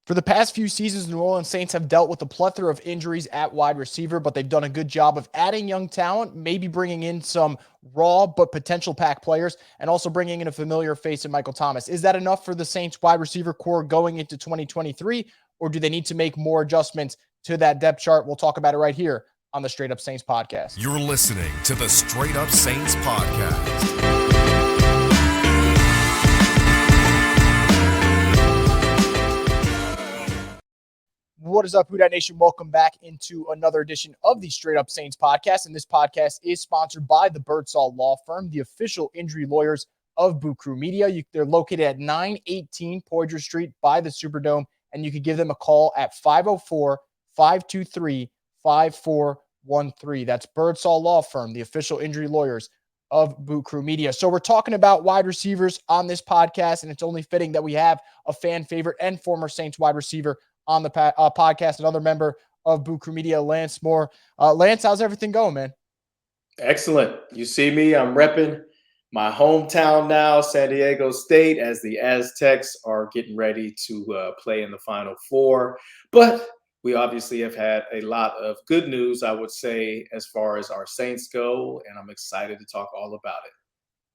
For the past few seasons, the New Orleans Saints have dealt with a plethora of injuries at wide receiver, but they've done a good job of adding young talent, maybe bringing in some raw but potential pack players, and also bringing in a familiar face in Michael Thomas. Is that enough for the Saints wide receiver core going into 2023, or do they need to make more adjustments to that depth chart? We'll talk about it right here on the Straight Up Saints podcast. You're listening to the Straight Up Saints podcast. What is up, Who Dat Nation? Welcome back into another edition of the Straight Up Saints podcast. And this podcast is sponsored by the Birdsall Law Firm, the official injury lawyers of Boot Krewe Media. They're located at 918 Poydras Street by the Superdome, and you can give them a call at 504-523-5413. That's Birdsall Law Firm, the official injury lawyers of Boot Krewe Media. So we're talking about wide receivers on this podcast, and it's only fitting that we have a fan favorite and former Saints wide receiver on the podcast, another member of Boot Krewe Media, Lance Moore. Lance, how's everything going, man? Excellent. You see me, I'm repping my hometown now, San Diego State, as the Aztecs are getting ready to play in the Final Four. But we obviously have had a lot of good news, I would say, as far as our Saints go, and I'm excited to talk all about it.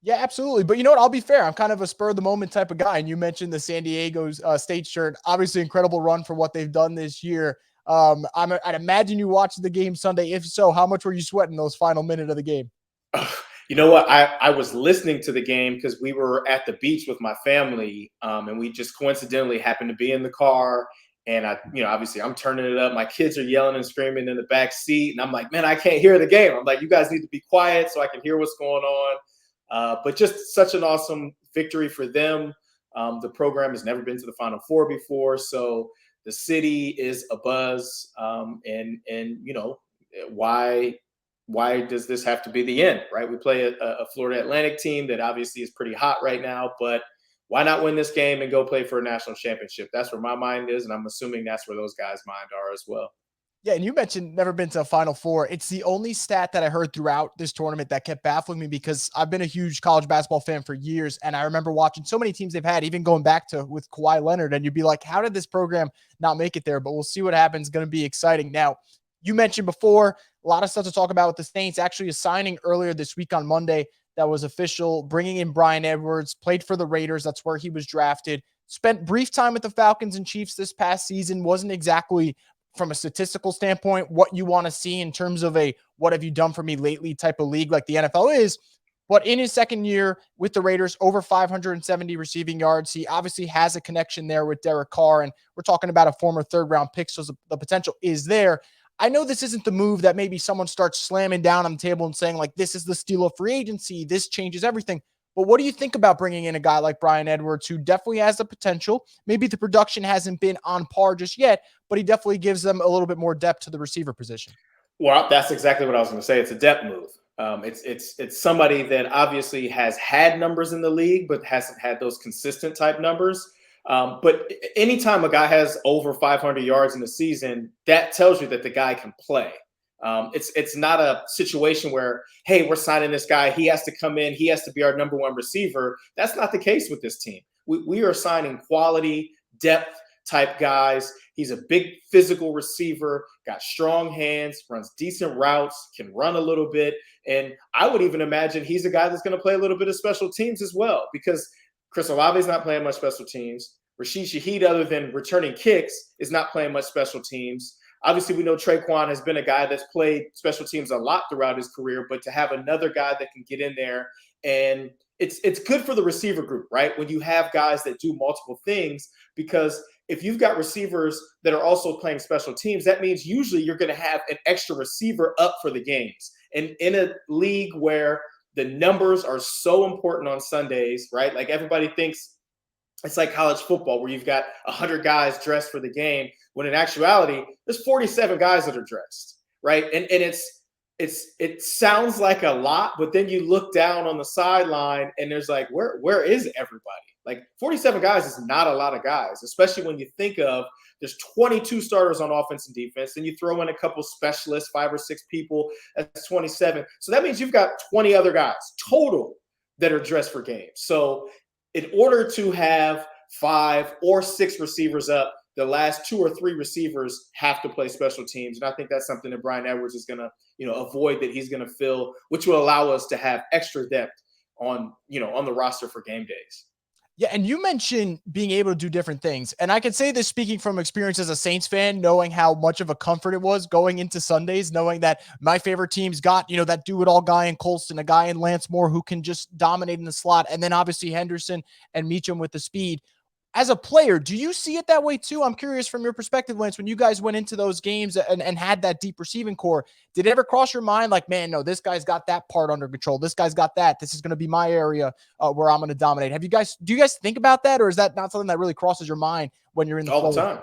Yeah, absolutely. But you know what? I'll be fair. I'm kind of a spur of the moment type of guy. And you mentioned the San Diego State shirt. Obviously, incredible run for what they've done this year. I'd imagine you watched the game Sunday. If so, how much were you sweating those final minute of the game? You know what? I was listening to the game because we were at the beach with my family, and we just coincidentally happened to be in the car. And obviously I'm turning it up. My kids are yelling and screaming in the back seat. And I'm like, man, I can't hear the game. I'm like, you guys need to be quiet so I can hear what's going on. But just such an awesome victory for them. The program has never been to the Final Four before, so the city is abuzz. Why does this have to be the end, right? We play a Florida Atlantic team that obviously is pretty hot right now, but why not win this game and go play for a national championship? That's where my mind is, and I'm assuming that's where those guys' mind are as well. Yeah, and you mentioned never been to a Final Four. It's the only stat that I heard throughout this tournament that kept baffling me because I've been a huge college basketball fan for years, and I remember watching so many teams they've had, even going back to with Kawhi Leonard, and you'd be like, how did this program not make it there? But we'll see what happens. It's going to be exciting. Now, you mentioned before, a lot of stuff to talk about with the Saints. Actually, a signing earlier this week on Monday that was official, bringing in Bryan Edwards, played for the Raiders. That's where he was drafted. Spent brief time with the Falcons and Chiefs this past season. Wasn't exactly from a statistical standpoint, what you want to see in terms of a what have you done for me lately type of league like the NFL is. But in his second year with the Raiders, over 570 receiving yards. He obviously has a connection there with Derek Carr, and we're talking about a former third-round pick, so the potential is there. I know this isn't the move that maybe someone starts slamming down on the table and saying, like, this is the steal of free agency. This changes everything. But what do you think about bringing in a guy like Bryan Edwards, who definitely has the potential? Maybe the production hasn't been on par just yet, but he definitely gives them a little bit more depth to the receiver position. Well, that's exactly what I was going to say. It's a depth move. It's somebody that obviously has had numbers in the league, but hasn't had those consistent type numbers. But anytime a guy has over 500 yards in the season, that tells you that the guy can play. It's not a situation where, hey, we're signing this guy. He has to come in. He has to be our number one receiver. That's not the case with this team. We are signing quality, depth type guys. He's a big physical receiver, got strong hands, runs decent routes, can run a little bit. And I would even imagine he's a guy that's going to play a little bit of special teams as well, because Chris Olave is not playing much special teams. Rashid Shaheed, other than returning kicks, is not playing much special teams. Obviously, we know Traquan has been a guy that's played special teams a lot throughout his career, but to have another guy that can get in there, and it's good for the receiver group, right? When you have guys that do multiple things, because if you've got receivers that are also playing special teams, that means usually you're going to have an extra receiver up for the games. And in a league where the numbers are so important on Sundays, right? Like everybody thinks it's like college football where you've got 100 guys dressed for the game, when in actuality, there's 47 guys that are dressed, right? And it sounds like a lot, but then you look down on the sideline and there's like, where is everybody? Like 47 guys is not a lot of guys, especially when you think of there's 22 starters on offense and defense, and you throw in a couple specialists, 5 or 6 people, that's 27. So that means you've got 20 other guys total that are dressed for games. So in order to have 5 or 6 receivers up, the last 2 or 3 receivers have to play special teams. And I think that's something that Brian Edwards is going to, avoid, that he's going to fill, which will allow us to have extra depth on the roster for game days. Yeah, and you mentioned being able to do different things. And I can say this speaking from experience as a Saints fan, knowing how much of a comfort it was going into Sundays, knowing that my favorite teams got, that do-it-all guy in Colston, a guy in Lance Moore who can just dominate in the slot, and then obviously Henderson and Meacham with the speed. As a player, do you see it that way too? I'm curious from your perspective, Lance, when you guys went into those games and had that deep receiving core, did it ever cross your mind like, man, no, this guy's got that part under control. This guy's got that. This is going to be my area where I'm going to dominate. Do you guys think about that, or is that not something that really crosses your mind when you're in the all the time?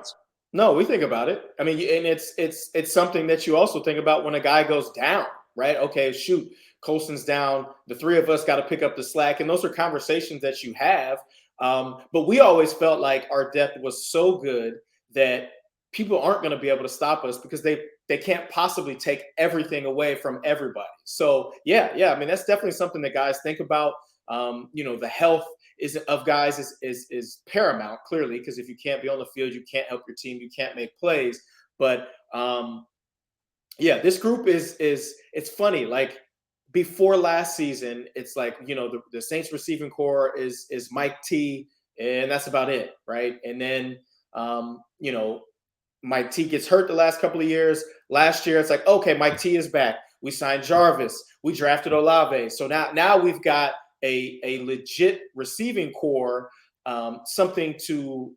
No, we think about it. I mean, and it's something that you also think about when a guy goes down, right? Okay, shoot, Colston's down. The 3 of us got to pick up the slack. And those are conversations that you have. But we always felt like our depth was so good that people aren't going to be able to stop us because they can't possibly take everything away from everybody. So yeah. I mean, that's definitely something that guys think about. The health of guys is paramount, clearly, because if you can't be on the field, you can't help your team, you can't make plays. But this group is it's funny. Like, before last season, it's like, the Saints receiving core is Mike T, and that's about it, right? And then, Mike T gets hurt the last couple of years. Last year, it's like, okay, Mike T is back. We signed Jarvis. We drafted Olave. So now we've got a legit receiving core, something to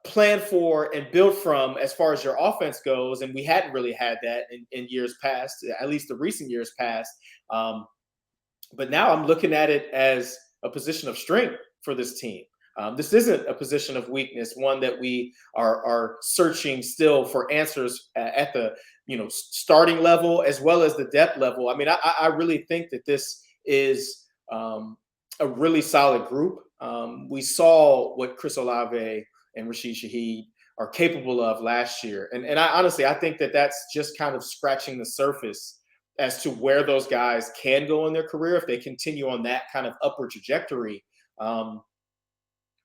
plan for and build from as far as your offense goes. And we hadn't really had that in years past, at least the recent years past. But now I'm looking at it as a position of strength for this team. This isn't a position of weakness, one that we are searching still for answers at the starting level as well as the depth level. I mean, I really think that this is a really solid group. We saw what Chris Olave and Rashid Shaheed are capable of last year. And I honestly, I think that that's just kind of scratching the surface as to where those guys can go in their career if they continue on that kind of upward trajectory.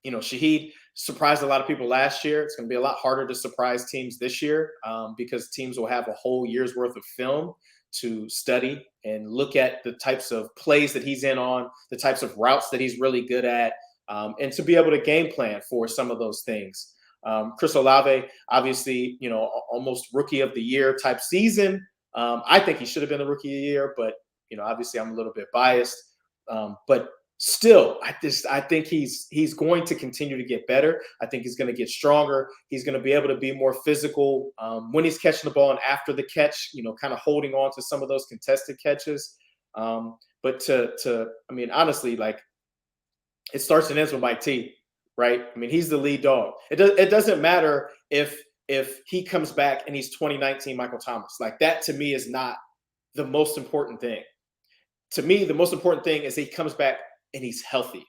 Shaheed surprised a lot of people last year. It's going to be a lot harder to surprise teams this year because teams will have a whole year's worth of film to study and look at the types of plays that he's in on, the types of routes that he's really good at, and to be able to game plan for some of those things. Chris Olave, obviously, almost rookie of the year type season. I think he should have been the rookie of the year, but, obviously I'm a little bit biased. But still, I think he's going to continue to get better. I think he's going to get stronger. He's going to be able to be more physical when he's catching the ball and after the catch, kind of holding on to some of those contested catches. But I mean, honestly, like, it starts and ends with Mike T, right? I mean, he's the lead dog. It doesn't matter if he comes back and he's 2019 Michael Thomas. Like, that to me is not the most important thing. To me, the most important thing is he comes back and he's healthy.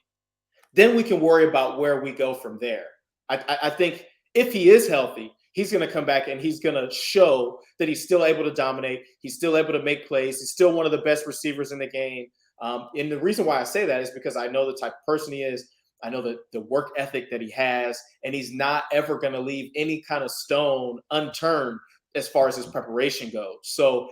Then we can worry about where we go from there. I think if he is healthy, he's going to come back and he's going to show that he's still able to dominate. He's still able to make plays. He's still one of the best receivers in the game. And the reason why I say that is because I know the type of person he is. I know the work ethic that he has, and he's not ever going to leave any kind of stone unturned as far as his preparation goes. So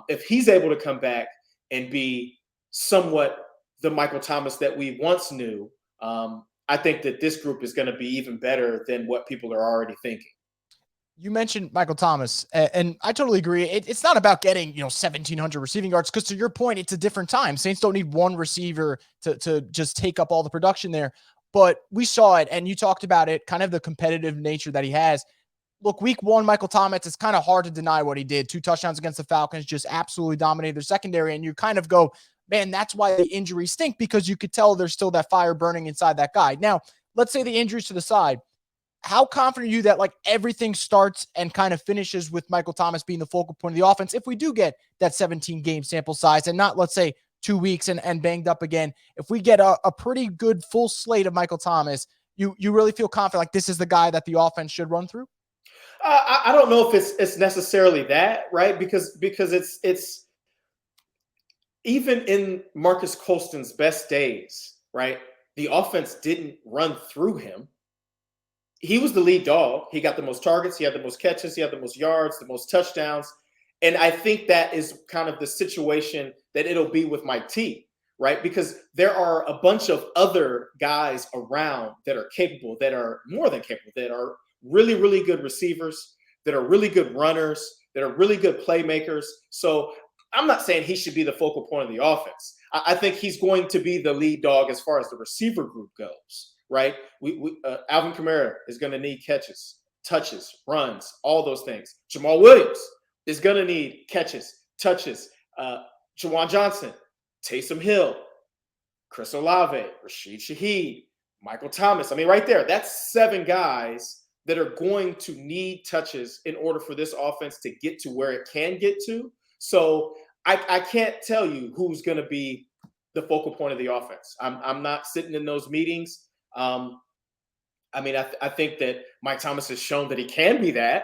if he's able to come back and be somewhat the Michael Thomas that we once knew, I think that this group is going to be even better than what people are already thinking. You mentioned Michael Thomas, and I totally agree. It's not about getting 1,700 receiving yards, because to your point, it's a different time. Saints don't need one receiver to just take up all the production there. But we saw it, and you talked about it, kind of the competitive nature that he has. Look, week 1, Michael Thomas, it's kind of hard to deny what he did. 2 touchdowns against the Falcons, just absolutely dominated their secondary, and you kind of go, man, that's why the injuries stink, because you could tell there's still that fire burning inside that guy. Now, let's say the injuries to the side. How confident are you that like everything starts and kind of finishes with Michael Thomas being the focal point of the offense if we do get that 17 game sample size and not, let's say, 2 weeks and banged up again? If we get a pretty good full slate of Michael Thomas, you really feel confident like this is the guy that the offense should run through? I don't know if it's necessarily that, right? Because it's even in Marcus Colston's best days, right? The offense didn't run through him. he was the lead dog. He got the most targets. He had the most catches. He had the most yards, the most touchdowns. And I think that is kind of the situation that it'll be with Mike T, right? Because there are a bunch of other guys around that are capable, that are more than capable, that are really, really good receivers, that are really good runners, that are really good playmakers. So I'm not saying he should be the focal point of the offense. I think he's going to be the lead dog as far as the receiver group goes, right? Alvin Kamara is going to need catches, touches, runs, all those things. Jamal Williams is going to need catches, touches. Jawan Johnson, Taysom Hill, Chris Olave, Rashid Shaheed, Michael Thomas. I mean, right there, that's 7 guys that are going to need touches in order for this offense to get to where it can get to. So I can't tell you who's going to be the focal point of the offense. I'm not sitting in those meetings. I think that Mike Thomas has shown that he can be that,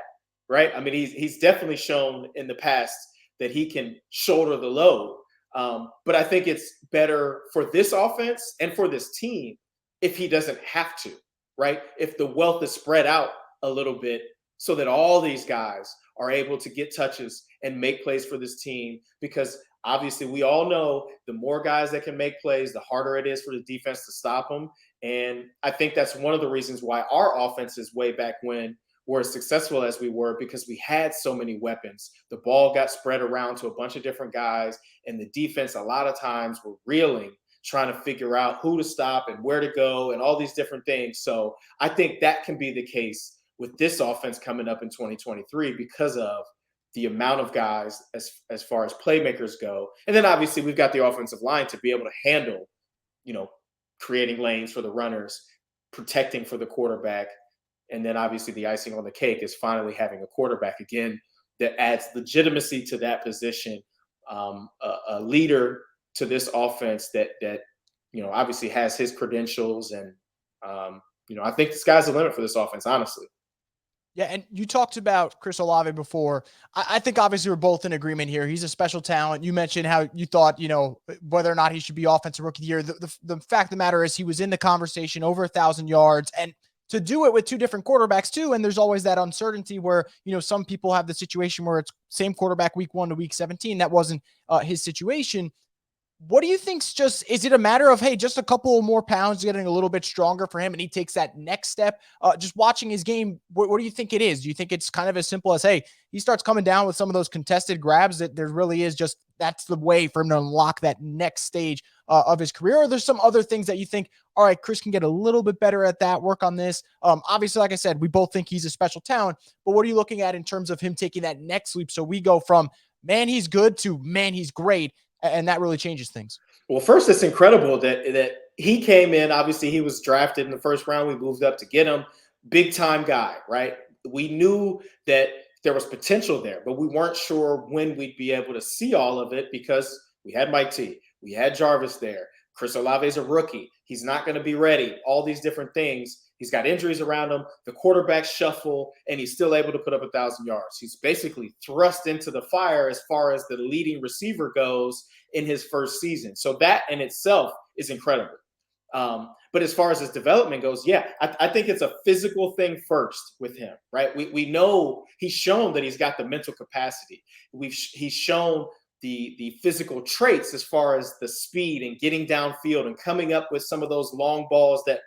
right? I mean, he's definitely shown in the past that he can shoulder the load. But I think it's better for this offense and for this team if he doesn't have to, right? If the wealth is spread out a little bit so that all these guys are able to get touches and make plays for this team, because obviously we all know the more guys that can make plays, the harder it is for the defense to stop them. And I think that's one of the reasons why our offenses way back when were as successful as we were, because we had so many weapons. The ball got spread around to a bunch of different guys, and the defense a lot of times were reeling, trying to figure out who to stop and where to go and all these different things. So I think that can be the case with this offense coming up in 2023 because of the amount of guys as far as playmakers go. And then obviously we've got the offensive line to be able to handle, creating lanes for the runners, protecting for the quarterback. And then obviously the icing on the cake is finally having a quarterback again that adds legitimacy to that position, a leader to this offense that obviously has his credentials. And, I think the sky's the limit for this offense, honestly. Yeah, and you talked about Chris Olave before. I think obviously we're both in agreement here. He's a special talent. You mentioned how you thought, whether or not he should be offensive rookie of the year. The fact of the matter is he was in the conversation, over 1,000 yards, and to do it with 2 different quarterbacks too. And there's always that uncertainty where, some people have the situation where it's same quarterback week 1 to week 17. That wasn't his situation. What do you think's is it a matter of, hey, just a couple more pounds getting a little bit stronger for him and he takes that next step? Just watching his game, what do you think it is? Do you think it's kind of as simple as, hey, he starts coming down with some of those contested grabs that there really is just that's the way for him to unlock that next stage of his career? Or there's some other things that you think, all right, Chris can get a little bit better at that, work on this. Obviously, like I said, we both think he's a special talent, but what are you looking at in terms of him taking that next leap? So we go from, man, he's good to, man, he's great. And that really changes things. Well, first, it's incredible that he came in. Obviously, he was drafted in the first round. We moved up to get him. Big time guy, right? We knew that there was potential there, but we weren't sure when we'd be able to see all of it because we had Mike T. We had Jarvis there. Chris Olave is a rookie. He's not going to be ready. All these different things. He's got injuries around him, the quarterback shuffle, and he's still able to put up 1,000 yards. He's basically thrust into the fire as far as the leading receiver goes in his first season. So that in itself is incredible. But as far as his development goes, yeah, I think it's a physical thing first with him, right? We know he's shown that he's got the mental capacity. He's shown the physical traits as far as the speed and getting downfield and coming up with some of those long balls that,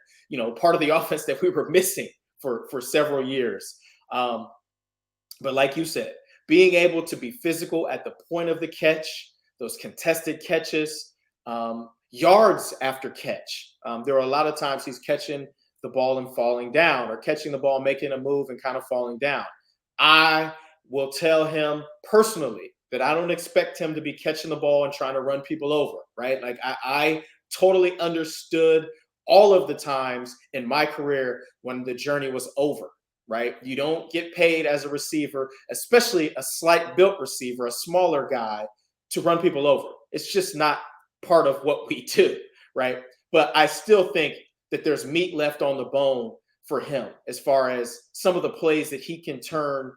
part of the offense that we were missing for several years. But like you said, being able to be physical at the point of the catch, those contested catches, yards after catch. There are a lot of times he's catching the ball and falling down, or catching the ball, making a move and kind of falling down. I will tell him personally that I don't expect him to be catching the ball and trying to run people over, right? Like I totally understood all of the times in my career when the journey was over, right? You don't get paid as a receiver, especially a slight built receiver, a smaller guy, to run people over. It's just not part of what we do, right? But I still think that there's meat left on the bone for him as far as some of the plays that he can turn,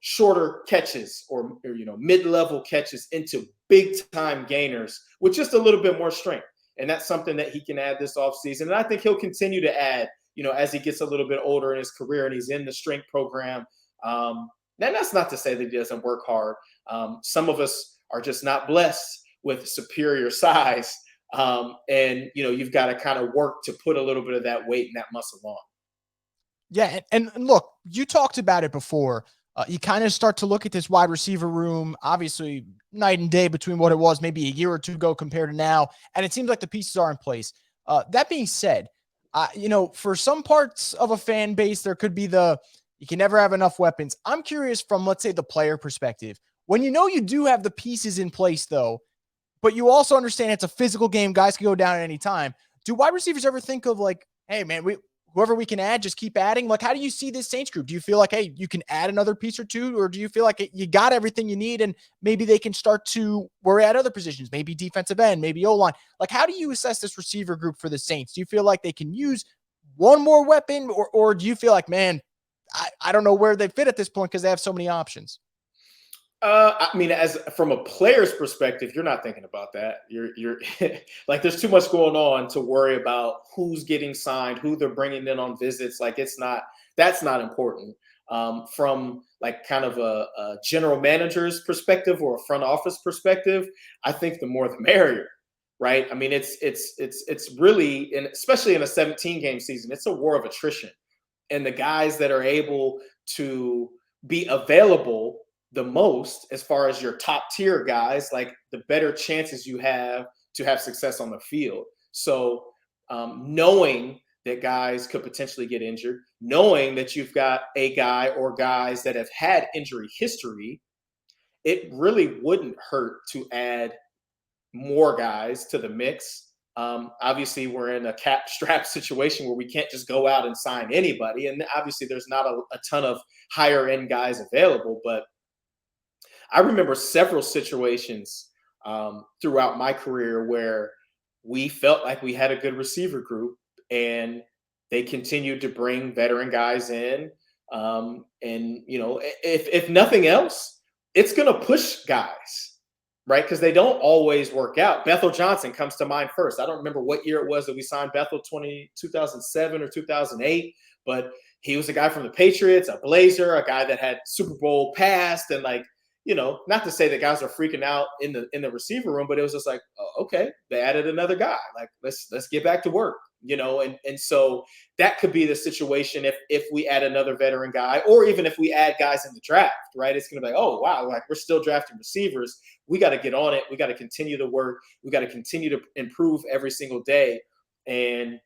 shorter catches or mid-level catches into big-time gainers with just a little bit more strength. And that's something that he can add this offseason. And I think he'll continue to add as he gets a little bit older in his career and he's in the strength program. And that's not to say that he doesn't work hard. Some of us are just not blessed with superior size. And you've got to kind of work to put a little bit of that weight and that muscle on. Yeah. And look, you talked about it before. You kind of start to look at this wide receiver room, obviously night and day between what it was maybe a year or two ago compared to now. And it seems like the pieces are in place. That being said, for some parts of a fan base, there could be you can never have enough weapons. I'm curious from, let's say, the player perspective. When you do have the pieces in place, though, but you also understand it's a physical game, guys can go down at any time. Do wide receivers ever think of like, hey, man, whoever we can add, just keep adding? Like, how do you see this Saints group? Do you feel like, hey, you can add another piece or two? Or do you feel like you got everything you need and maybe they can start to worry at other positions, maybe defensive end, maybe O-line? Like, how do you assess this receiver group for the Saints? Do you feel like they can use one more weapon or do you feel like, man, I don't know where they fit at this point because they have so many options? I mean, as from a player's perspective, you're not thinking about that. You're like, there's too much going on to worry about who's getting signed, who they're bringing in on visits. Like, that's not important. From like kind of a general manager's perspective or a front office perspective, I think the more the merrier, right? I mean, it's really, and especially in a 17 game season, it's a war of attrition, and the guys that are able to be available the most, as far as your top tier guys, like the better chances you have to have success on the field. So knowing that guys could potentially get injured, knowing that you've got a guy or guys that have had injury history, it really wouldn't hurt to add more guys to the mix. Obviously, we're in a cap strap situation where we can't just go out and sign anybody. And obviously, there's not a ton of higher end guys available, but I remember several situations throughout my career where we felt like we had a good receiver group and they continued to bring veteran guys in. And, if nothing else, it's going to push guys, right? Because they don't always work out. Bethel Johnson comes to mind first. I don't remember what year it was that we signed Bethel, 2007 or 2008, but he was a guy from the Patriots, a Blazer, a guy that had Super Bowl past, and like, not to say that guys are freaking out in the receiver room, but it was just like, oh, okay, they added another guy. Like, let's get back to work, and so that could be the situation if we add another veteran guy, or even if we add guys in the draft, right? It's going to be like, oh, wow, like we're still drafting receivers. We got to get on it. We got to continue to work. We got to continue to improve every single day. And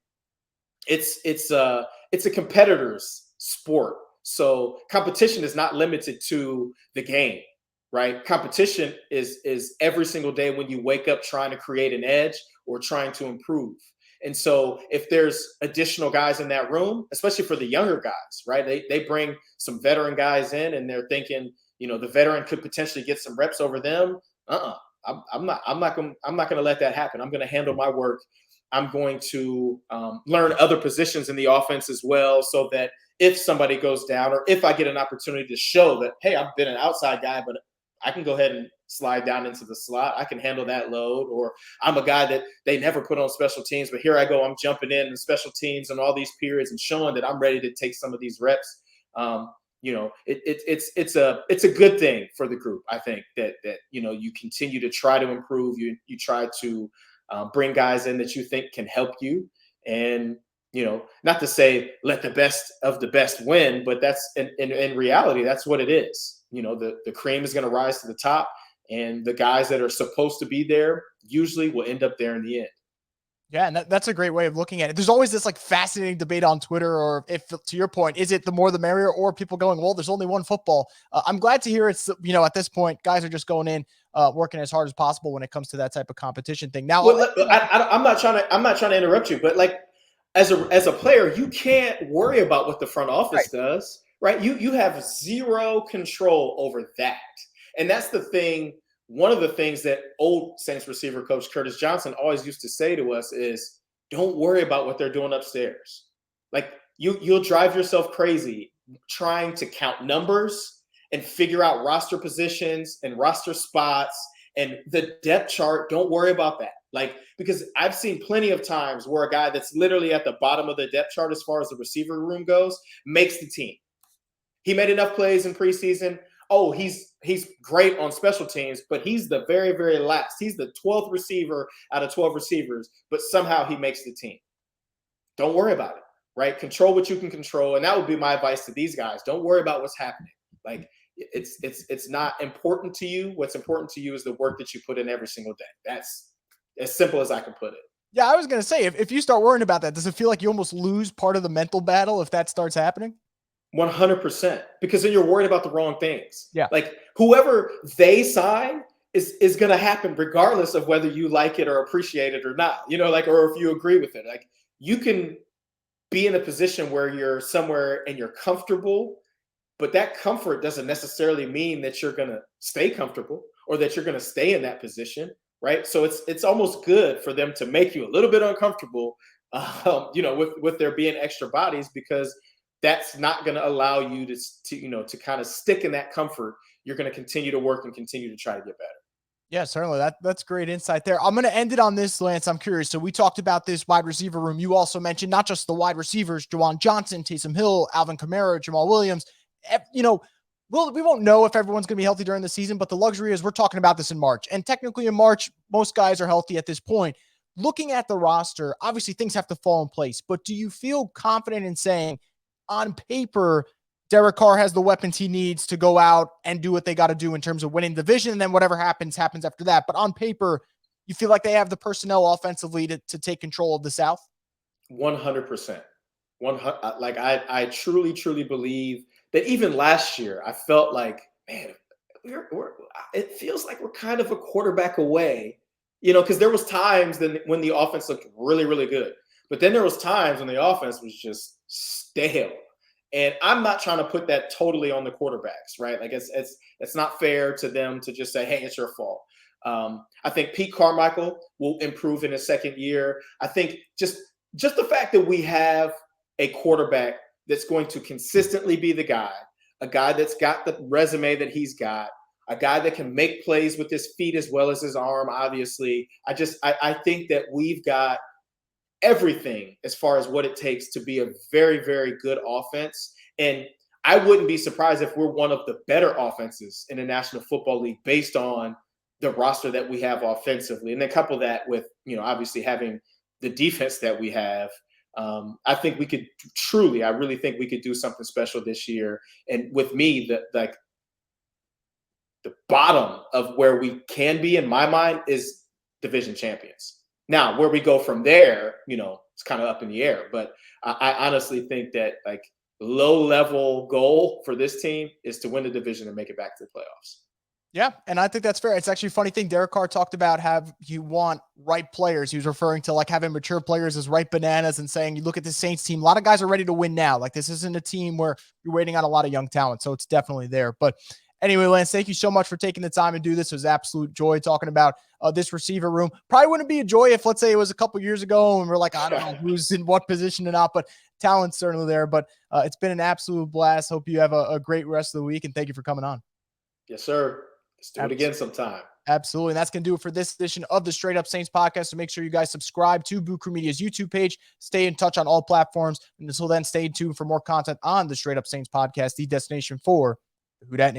it's a competitor's sport. So competition is not limited to the game. Right? Competition is every single day when you wake up trying to create an edge or trying to improve. And so if there's additional guys in that room, especially for the younger guys, right? They bring some veteran guys in and they're thinking, the veteran could potentially get some reps over them. I'm not going to let that happen. I'm going to handle my work. I'm going to learn other positions in the offense as well, so that if somebody goes down or if I get an opportunity to show that, hey, I've been an outside guy, but I can go ahead and slide down into the slot. I can handle that load. Or I'm a guy that they never put on special teams, but here I go. I'm jumping in special teams and all these periods and showing that I'm ready to take some of these reps. It's a good thing for the group. I think that you continue to try to improve. You try to bring guys in that you think can help you. And not to say let the best of the best win, but that's in reality, that's what it is. The cream is going to rise to the top, and the guys that are supposed to be there usually will end up there in the end. Yeah, and that's a great way of looking at it. There's always this like fascinating debate on Twitter, or if to your point, is it the more the merrier, or people going, well, there's only one football. I'm glad to hear it's, at this point, guys are just going in, working as hard as possible when it comes to that type of competition thing. Now, I'm not trying to interrupt you, but like as a player, you can't worry about what the front office does. Right. You have zero control over that. And that's the thing. One of the things that old Saints receiver coach Curtis Johnson always used to say to us is, don't worry about what they're doing upstairs. Like you'll drive yourself crazy trying to count numbers and figure out roster positions and roster spots and the depth chart. Don't worry about that. Like, because I've seen plenty of times where a guy that's literally at the bottom of the depth chart as far as the receiver room goes makes the team. He made enough plays in preseason. Oh, he's great on special teams, but he's the very, very last. He's the 12th receiver out of 12 receivers, but somehow he makes the team. Don't worry about it, right? Control what you can control. And that would be my advice to these guys. Don't worry about what's happening. Like, it's not important to you. What's important to you is the work that you put in every single day. That's as simple as I can put it. Yeah, I was going to say, if you start worrying about that, does it feel like you almost lose part of the mental battle if that starts happening? 100%, because then you're worried about the wrong things. Yeah. Like, whoever they sign is going to happen regardless of whether you like it or appreciate it or not, like, or if you agree with it. Like, you can be in a position where you're somewhere and you're comfortable, but that comfort doesn't necessarily mean that you're going to stay comfortable or that you're going to stay in that position. Right. So it's almost good for them to make you a little bit uncomfortable, with there being extra bodies, because that's not going to allow you to kind of stick in that comfort. You're going to continue to work and continue to try to get better. Yeah, certainly. That's great insight there. I'm going to end it on this, Lance. I'm curious. So we talked about this wide receiver room. You also mentioned not just the wide receivers, Juwan Johnson, Taysom Hill, Alvin Kamara, Jamal Williams. We won't know if everyone's going to be healthy during the season, but the luxury is we're talking about this in March. And technically in March, most guys are healthy at this point. Looking at the roster, obviously things have to fall in place, but do you feel confident in saying on paper, Derek Carr has the weapons he needs to go out and do what they got to do in terms of winning the division, and then whatever happens after that? But on paper, you feel like they have the personnel offensively to take control of the South? 100%. Like, I truly, truly believe that even last year, I felt like, man, it feels like we're kind of a quarterback away, because there was times when the offense looked really, really good. But then there was times when the offense was just stale. And I'm not trying to put that totally on the quarterbacks, right? Like, it's not fair to them to just say, hey, it's your fault. I think Pete Carmichael will improve in his second year. I think just the fact that we have a quarterback that's going to consistently be the guy, a guy that's got the resume that he's got, a guy that can make plays with his feet as well as his arm, obviously. I think that we've got everything as far as what it takes to be a very, very good offense. And I wouldn't be surprised if we're one of the better offenses in the National Football League based on the roster that we have offensively. And then couple that with, obviously having the defense that we have. I think we could I really think we could do something special this year. And with me, the bottom of where we can be in my mind is division champions. Now, where we go from there, it's kind of up in the air. But I honestly think that, like, low-level goal for this team is to win the division and make it back to the playoffs. Yeah, and I think that's fair. It's actually a funny thing. Derek Carr talked about you want ripe players. He was referring to like having mature players as ripe bananas and saying, you look at the Saints team, a lot of guys are ready to win now. Like, this isn't a team where you're waiting on a lot of young talent. So it's definitely there. But anyway, Lance, thank you so much for taking the time to do this. It was absolute joy talking about this receiver room. Probably wouldn't be a joy if, let's say, it was a couple years ago and we're like, I don't know who's in what position or not, but talent's certainly there. But it's been an absolute blast. Hope you have a great rest of the week, and thank you for coming on. Yes, sir. Let's do it again sometime. Absolutely. And that's going to do it for this edition of the Straight Up Saints podcast. So make sure you guys subscribe to Boot Krewe Media's YouTube page. Stay in touch on all platforms. And until then, stay tuned for more content on the Straight Up Saints podcast, the destination for the Who Dat Nation.